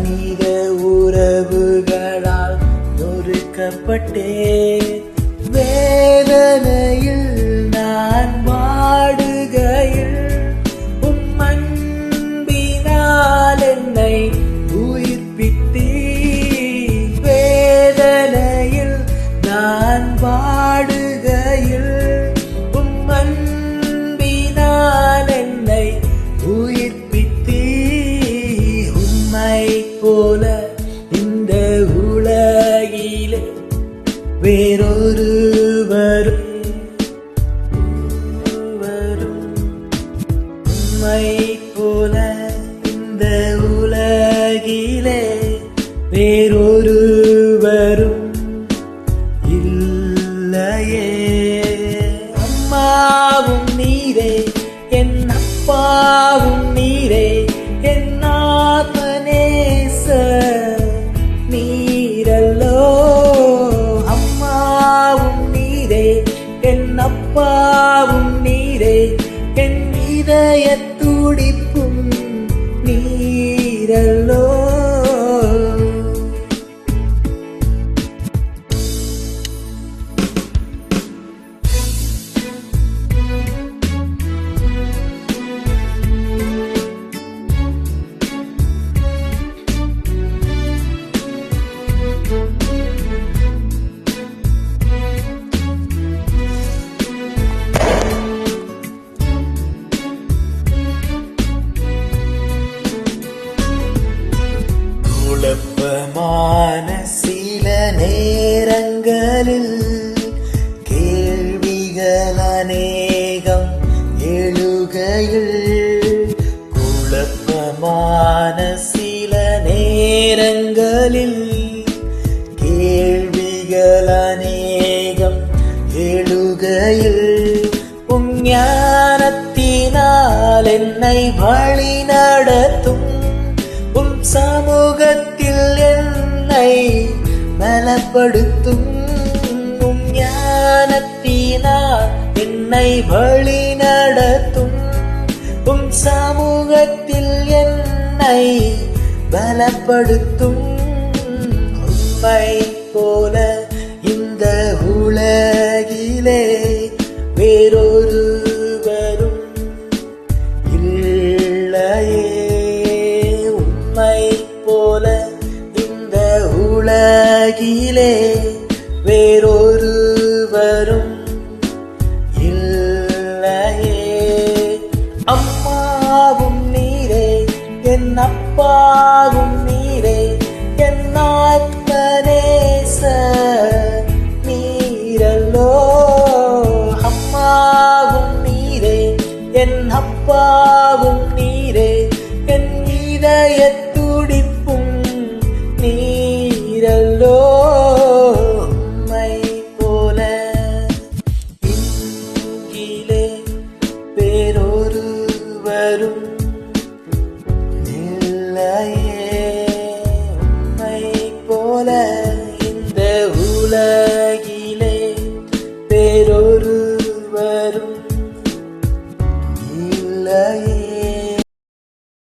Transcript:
மனித உறவுகளால் நொறுக்கப்பட்டேன். வேதனையில் நான் வாடுகையில் உம் அன்பினால் என்னை உயிர்ப்பித்தீர். வேதனையில் நான் வாடுகையில் உம் அன்பினால் என்னை உயிர்ப்பித்தீர். உம்மை போல இந்த உலகிலே வேறொருவரும் உம்மை போல இந்த உலகிலே வேறொருவரும் இல்லையே. அம்மாவும் நீரே, என் அப்பாவும் நீரே, என் ஆத்மநேச நீரல்லோ. அம்மாவும் நீரே, என் அப்பாவும் நீரே, என் இதய துடிப்பும் நீரல்லோ. குழப்பமான சில நேரங்களில் கேள்விகள் அநேகம் எழுகையில், குழப்பமான சில நேரங்களில் கேள்விகள் அநேகம் எழுகையில், உம் ஞானத்தினால் என்னை வழி நடத்தும். உம் சமூகத்தில் என்னை பலப்படுத்தும். உம் ஞானத்தினால் என்னை வழி நடத்தும். உம் சமூகத்தில் என்னை பலப்படுத்தும். உம்மை போல இந்த உலகிலே வேறொருவரும் இல்லையே. உம்மை போல இந்த உலகிலே வேறொருவரும் இல்லையே. அம்மாவும் நீரே, என் அப்பாவும் நீரே, என் ஆத்மநேச நீரல்லோ. அம்மாவும் நீரே, என் அப்பாவும் நீரே, என் இதய துடிப்பும் நீரல்லோ. உம்மை போல இங்கிலே வேறொருவரும் இல்லையே. உம்மை போல இந்த உலகிலே வேறொருவரும் இல்லையே.